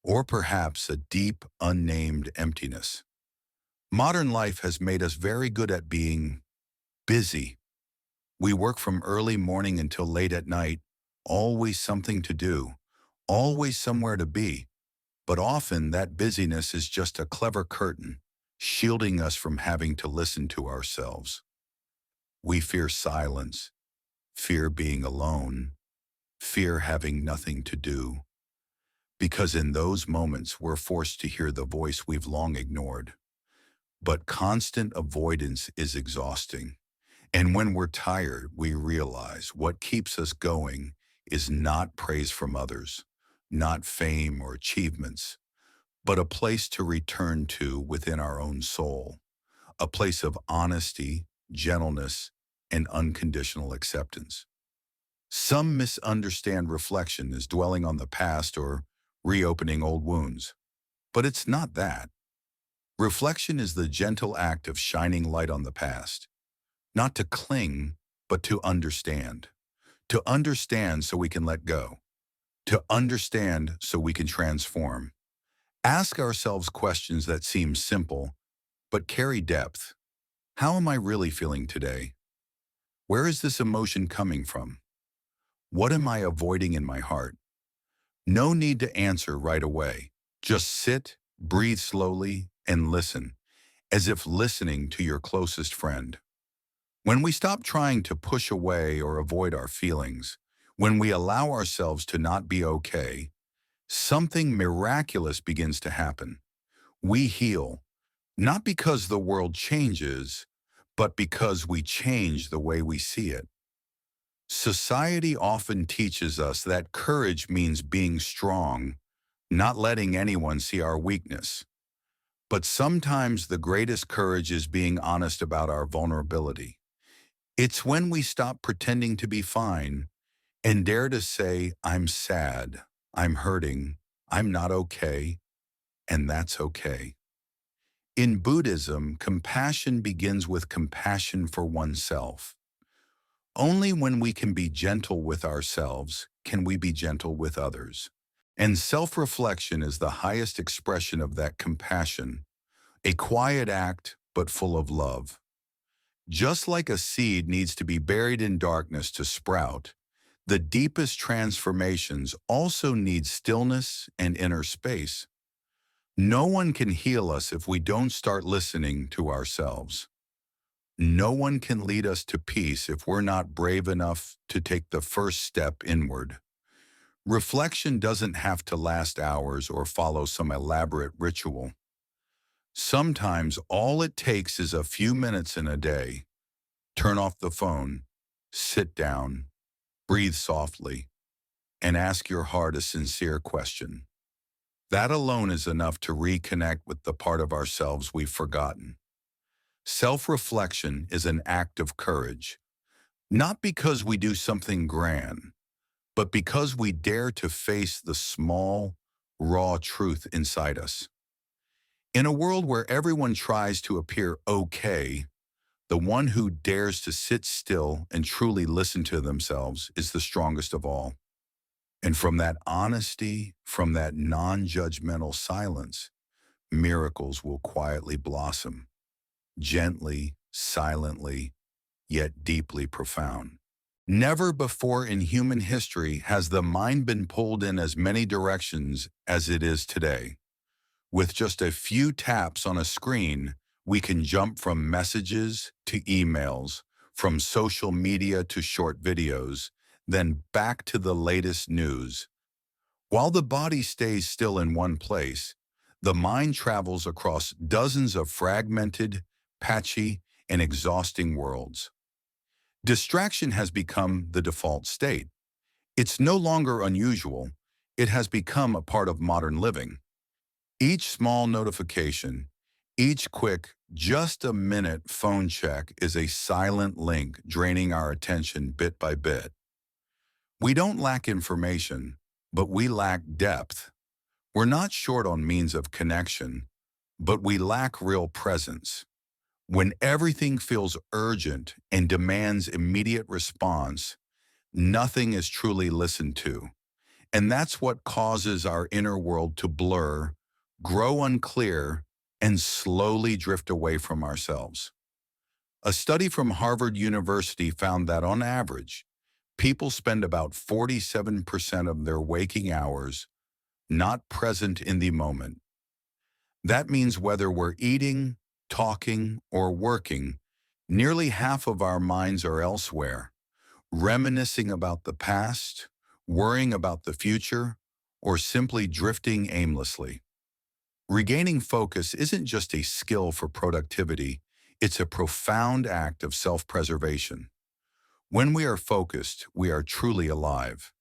or perhaps a deep, unnamed emptiness. Modern life has made us very good at being busy. We work from early morning until late at night, always something to do, always somewhere to be. But often that busyness is just a clever curtain, shielding us from having to listen to ourselves. We fear silence, fear being alone, fear having nothing to do, because in those moments we're forced to hear the voice we've long ignored. But constant avoidance is exhausting. And when we're tired, we realize what keeps us going is not praise from others, not fame or achievements, but a place to return to within our own soul, a place of honesty, gentleness, and unconditional acceptance. Some misunderstand reflection as dwelling on the past or reopening old wounds, but it's not that. Reflection is the gentle act of shining light on the past, not to cling, but to understand. To understand so we can let go. To understand so we can transform. Ask ourselves questions that seem simple, but carry depth. How am I really feeling today? Where is this emotion coming from? What am I avoiding in my heart? No need to answer right away. Just sit, breathe slowly, and listen, as if listening to your closest friend. When we stop trying to push away or avoid our feelings, when we allow ourselves to not be okay, something miraculous begins to happen. We heal, not because the world changes, but because we change the way we see it. Society often teaches us that courage means being strong, not letting anyone see our weakness. But sometimes the greatest courage is being honest about our vulnerability. It's when we stop pretending to be fine and dare to say, I'm sad, I'm hurting, I'm not okay, and that's okay. In Buddhism, compassion begins with compassion for oneself. Only when we can be gentle with ourselves can we be gentle with others. And self-reflection is the highest expression of that compassion, a quiet act but full of love. Just like a seed needs to be buried in darkness to sprout, the deepest transformations also need stillness and inner space. No one can heal us if we don't start listening to ourselves. No one can lead us to peace if we're not brave enough to take the first step inward. Reflection doesn't have to last hours or follow some elaborate ritual. Sometimes all it takes is a few minutes in a day. Turn off the phone, sit down, breathe softly, and ask your heart a sincere question. That alone is enough to reconnect with the part of ourselves we've forgotten. Self-reflection is an act of courage, not because we do something grand, but because we dare to face the small, raw truth inside us. In a world where everyone tries to appear okay, the one who dares to sit still and truly listen to themselves is the strongest of all. And from that honesty, from that non-judgmental silence, miracles will quietly blossom, gently, silently, yet deeply profound. Never before in human history has the mind been pulled in as many directions as it is today. With just a few taps on a screen, we can jump from messages to emails, from social media to short videos, then back to the latest news. While the body stays still in one place, the mind travels across dozens of fragmented, patchy, and exhausting worlds. Distraction has become the default state. It's no longer unusual. It has become a part of modern living. Each small notification, each quick, just a minute phone check is a silent link draining our attention bit by bit. We don't lack information, but we lack depth. We're not short on means of connection, but we lack real presence. When everything feels urgent and demands immediate response, nothing is truly listened to. And that's what causes our inner world to blur, grow unclear, and slowly drift away from ourselves. A study from Harvard University found that on average, people spend about 47% of their waking hours not present in the moment. That means whether we're eating, talking, or working, nearly half of our minds are elsewhere, reminiscing about the past, worrying about the future, or simply drifting aimlessly. Regaining focus isn't just a skill for productivity, it's a profound act of self-preservation. When we are focused, we are truly alive.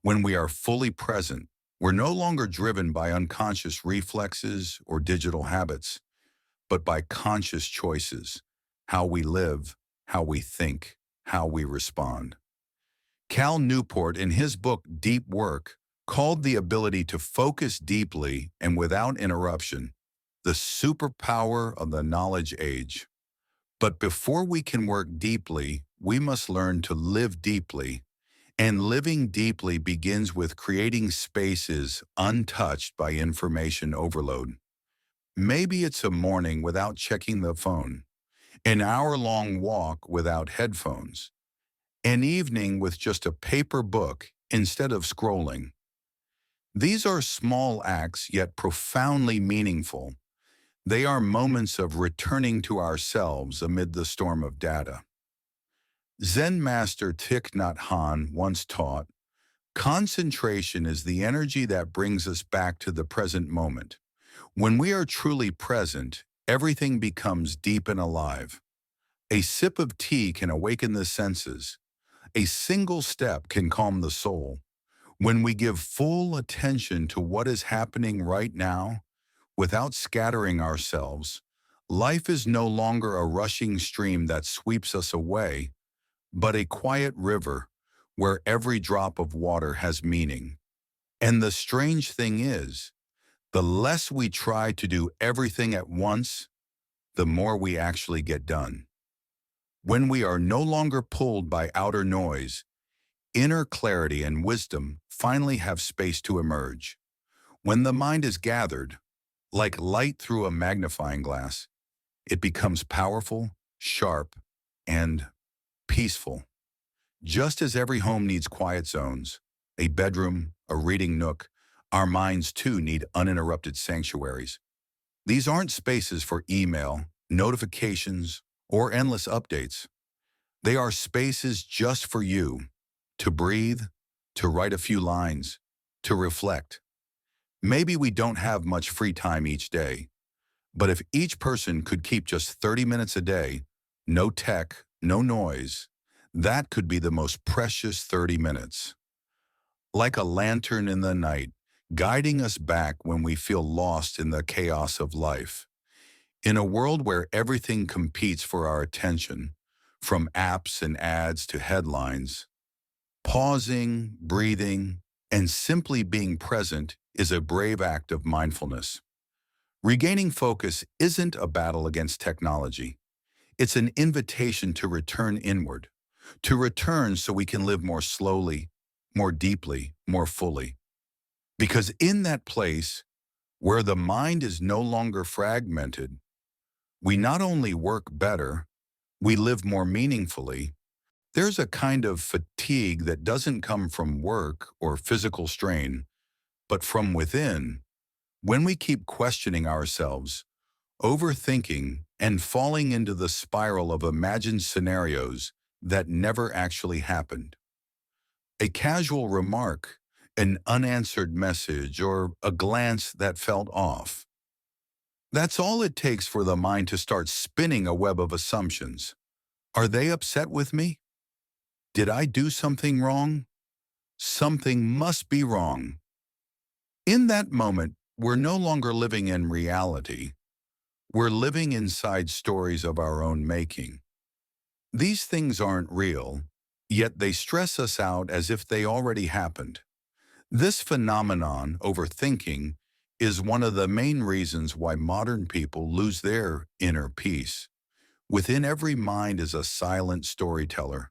When we are fully present, we're no longer driven by unconscious reflexes or digital habits, but by conscious choices, how we live, how we think, how we respond. Cal Newport, in his book Deep Work, called the ability to focus deeply and without interruption the superpower of the knowledge age. But before we can work deeply, we must learn to live deeply. And living deeply begins with creating spaces untouched by information overload. Maybe it's a morning without checking the phone, an hour-long walk without headphones, an evening with just a paper book instead of scrolling. These are small acts yet profoundly meaningful. They are moments of returning to ourselves amid the storm of data. Zen master Thich Nhat Hanh once taught, concentration is the energy that brings us back to the present moment. When we are truly present, everything becomes deep and alive. A sip of tea can awaken the senses. A single step can calm the soul. When we give full attention to what is happening right now, without scattering ourselves, life is no longer a rushing stream that sweeps us away, but a quiet river where every drop of water has meaning. And the strange thing is, the less we try to do everything at once, the more we actually get done. When we are no longer pulled by outer noise, inner clarity and wisdom finally have space to emerge. When the mind is gathered, like light through a magnifying glass, it becomes powerful, sharp, and peaceful. Just as every home needs quiet zones, a bedroom, a reading nook, our minds too need uninterrupted sanctuaries. These aren't spaces for email, notifications, or endless updates. They are spaces just for you, to breathe, to write a few lines, to reflect. Maybe we don't have much free time each day, but if each person could keep just 30 minutes a day, no tech, no noise, that could be the most precious 30 minutes. Like a lantern in the night, guiding us back when we feel lost in the chaos of life. In a world where everything competes for our attention, from apps and ads to headlines, pausing, breathing, and simply being present is a brave act of mindfulness. Regaining focus isn't a battle against technology. It's an invitation to return inward, to return so we can live more slowly, more deeply, more fully. Because in that place, where the mind is no longer fragmented, we not only work better, we live more meaningfully. There's a kind of fatigue that doesn't come from work or physical strain, but from within, when we keep questioning ourselves, overthinking, and falling into the spiral of imagined scenarios that never actually happened. A casual remark, an unanswered message, or a glance that felt off. That's all it takes for the mind to start spinning a web of assumptions. Are they upset with me? Did I do something wrong? Something must be wrong. In that moment, we're no longer living in reality. We're living inside stories of our own making. These things aren't real, yet they stress us out as if they already happened. This phenomenon, overthinking, is one of the main reasons why modern people lose their inner peace. Within every mind is a silent storyteller,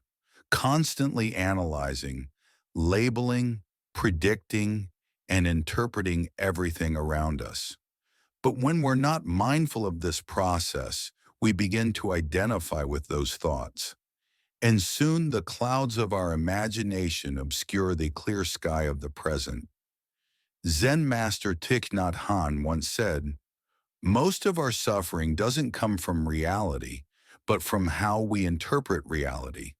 constantly analyzing, labeling, predicting, and interpreting everything around us. But when we're not mindful of this process, we begin to identify with those thoughts. And soon the clouds of our imagination obscure the clear sky of the present. Zen master Thich Nhat Hanh once said, "Most of our suffering doesn't come from reality, but from how we interpret reality."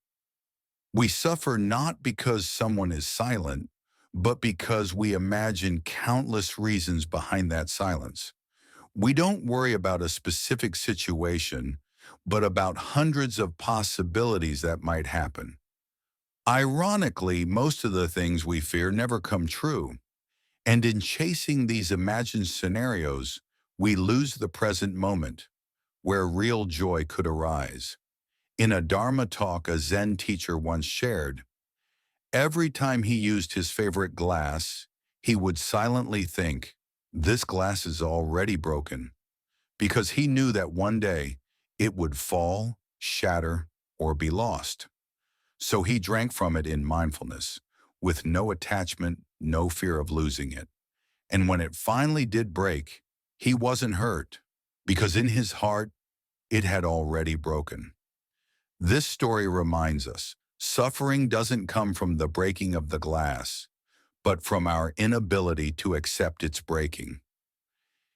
We suffer not because someone is silent, but because we imagine countless reasons behind that silence. We don't worry about a specific situation, but about hundreds of possibilities that might happen. Ironically, most of the things we fear never come true. And in chasing these imagined scenarios, we lose the present moment, where real joy could arise. In a Dharma talk a Zen teacher once shared, every time he used his favorite glass, he would silently think, "This glass is already broken," because he knew that one day it would fall, shatter, or be lost. So he drank from it in mindfulness, with no attachment, no fear of losing it. And when it finally did break, he wasn't hurt, because in his heart, it had already broken. This story reminds us, suffering doesn't come from the breaking of the glass, but from our inability to accept its breaking.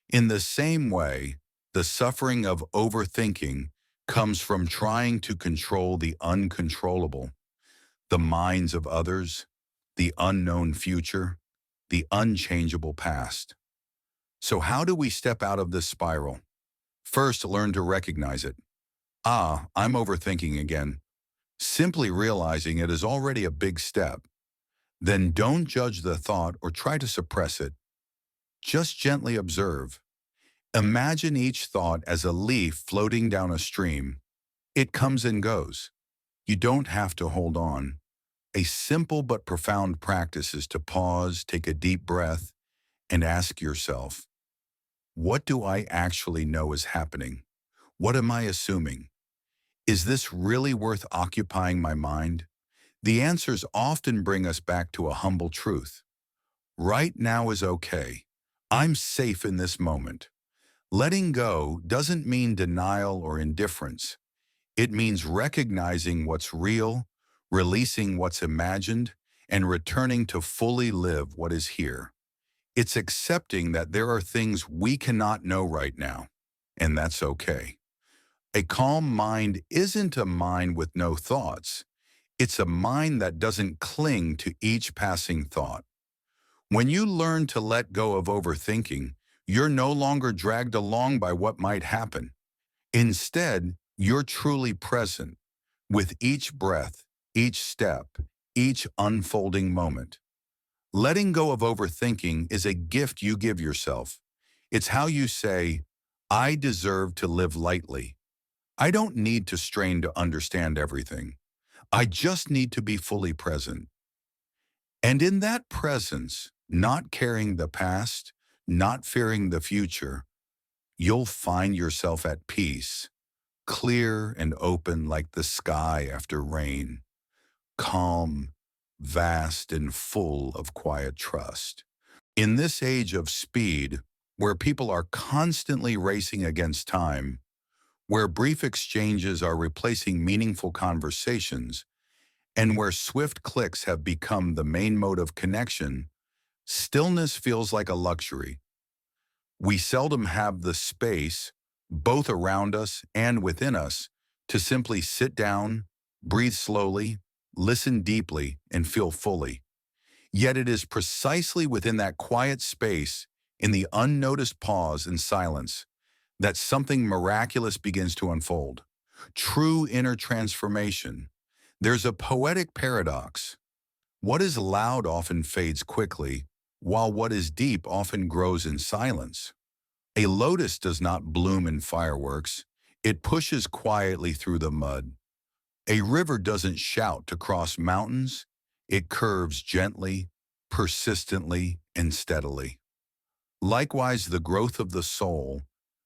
In the same way, the suffering of overthinking comes from trying to control the uncontrollable, the minds of others, the unknown future, the unchangeable past. So how do we step out of this spiral? First, learn to recognize it. Ah, I'm overthinking again. Simply realizing it is already a big step. Then don't judge the thought or try to suppress it. Just gently observe. Imagine each thought as a leaf floating down a stream. It comes and goes. You don't have to hold on. A simple but profound practice is to pause, take a deep breath, and ask yourself, what do I actually know is happening? What am I assuming? Is this really worth occupying my mind? The answers often bring us back to a humble truth. Right now is okay. I'm safe in this moment. Letting go doesn't mean denial or indifference. It means recognizing what's real, releasing what's imagined, and returning to fully live what is here. It's accepting that there are things we cannot know right now, and that's okay. A calm mind isn't a mind with no thoughts. It's a mind that doesn't cling to each passing thought. When you learn to let go of overthinking, you're no longer dragged along by what might happen. Instead, you're truly present with each breath, each step, each unfolding moment. Letting go of overthinking is a gift you give yourself. It's how you say, I deserve to live lightly. I don't need to strain to understand everything. I just need to be fully present. And in that presence, not carrying the past, not fearing the future, you'll find yourself at peace, clear and open like the sky after rain, calm, vast, and full of quiet trust. In this age of speed, where people are constantly racing against time, where brief exchanges are replacing meaningful conversations, and where swift clicks have become the main mode of connection, stillness feels like a luxury. We seldom have the space, both around us and within us, to simply sit down, breathe slowly, listen deeply, and feel fully. Yet it is precisely within that quiet space, in the unnoticed pause and silence, that something miraculous begins to unfold. True inner transformation. There's a poetic paradox. What is loud often fades quickly, while what is deep often grows in silence. A lotus does not bloom in fireworks. It pushes quietly through the mud. A river doesn't shout to cross mountains. It curves gently, persistently, and steadily. Likewise, the growth of the soul,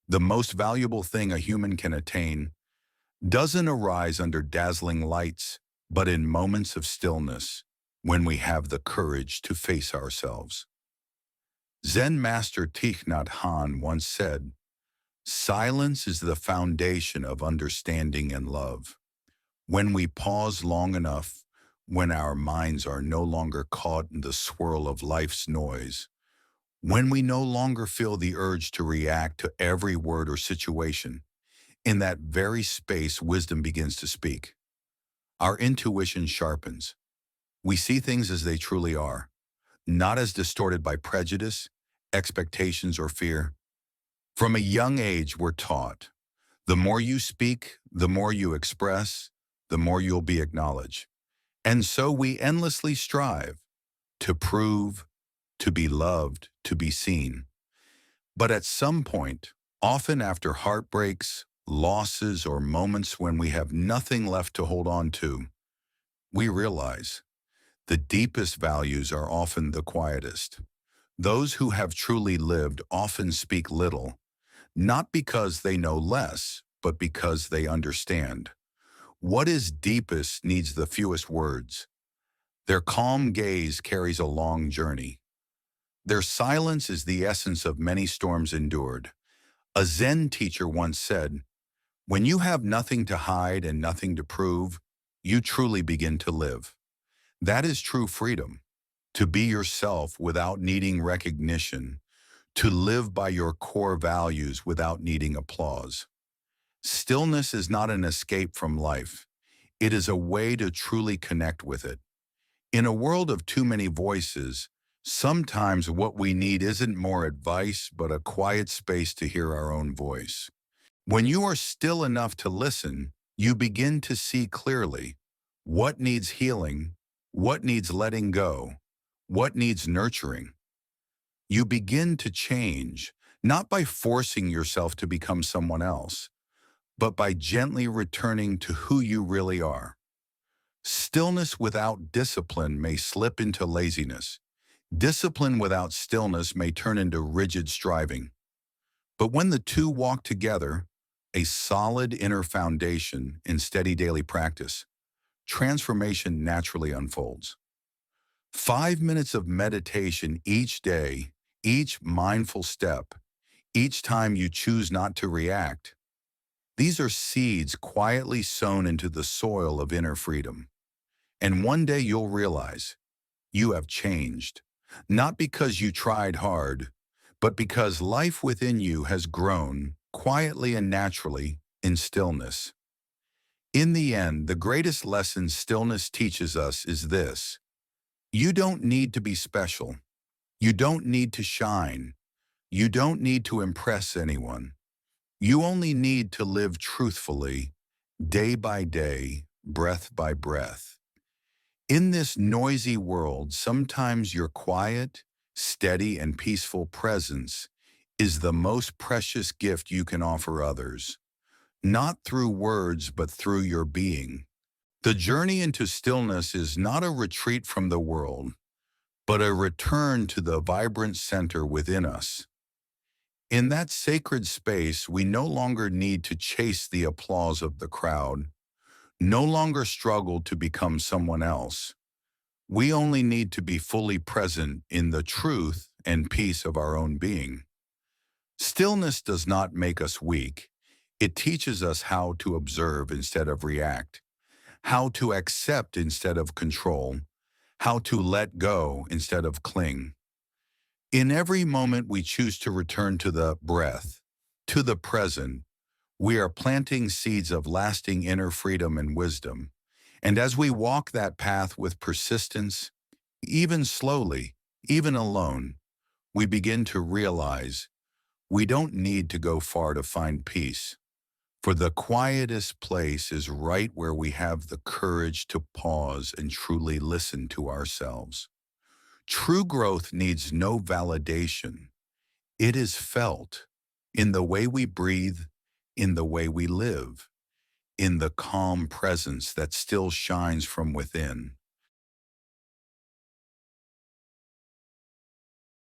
the most valuable thing a human can attain, doesn't arise under dazzling lights, but in moments of stillness, when we have the courage to face ourselves. Zen master Thich Nhat Hanh once said, "Silence is the foundation of understanding and love." When we pause long enough, when our minds are no longer caught in the swirl of life's noise, when we no longer feel the urge to react to every word or situation, in that very space wisdom begins to speak. Our intuition sharpens. We see things as they truly are, not as distorted by prejudice, expectations, or fear. From a young age, we're taught, the more you speak, the more you express, the more you'll be acknowledged. And so we endlessly strive to prove, to be loved, to be seen. But at some point, often after heartbreaks, losses, or moments when we have nothing left to hold on to, we realize the deepest values are often the quietest. Those who have truly lived often speak little, not because they know less, but because they understand. What is deepest needs the fewest words. Their calm gaze carries a long journey. Their silence is the essence of many storms endured. A Zen teacher once said, "When you have nothing to hide and nothing to prove, you truly begin to live." That is true freedom, to be yourself without needing recognition, to live by your core values without needing applause. Stillness is not an escape from life. It is a way to truly connect with it. In a world of too many voices, sometimes what we need isn't more advice, but a quiet space to hear our own voice. When you are still enough to listen, you begin to see clearly what needs healing, what needs letting go, what needs nurturing. You begin to change, not by forcing yourself to become someone else, but by gently returning to who you really are. Stillness without discipline may slip into laziness. Discipline without stillness may turn into rigid striving. But when the two walk together, a solid inner foundation in steady daily practice, transformation naturally unfolds. 5 minutes of meditation each day, each mindful step, each time you choose not to react, these are seeds quietly sown into the soil of inner freedom. And one day you'll realize you have changed, not because you tried hard, but because life within you has grown quietly and naturally in stillness. In the end, the greatest lesson stillness teaches us is this: you don't need to be special. You don't need to shine. You don't need to impress anyone. You only need to live truthfully, day by day, breath by breath. In this noisy world, sometimes your quiet, steady, and peaceful presence is the most precious gift you can offer others, not through words, but through your being. The journey into stillness is not a retreat from the world, but a return to the vibrant center within us. In that sacred space, we no longer need to chase the applause of the crowd, no longer struggle to become someone else. We only need to be fully present in the truth and peace of our own being. Stillness does not make us weak. It teaches us how to observe instead of react, how to accept instead of control, how to let go instead of cling. In every moment we choose to return to the breath, to the present, we are planting seeds of lasting inner freedom and wisdom. And as we walk that path with persistence, even slowly, even alone, we begin to realize we don't need to go far to find peace. For the quietest place is right where we have the courage to pause and truly listen to ourselves. True growth needs no validation. It is felt in the way we breathe, in the way we live, in the calm presence that still shines from within.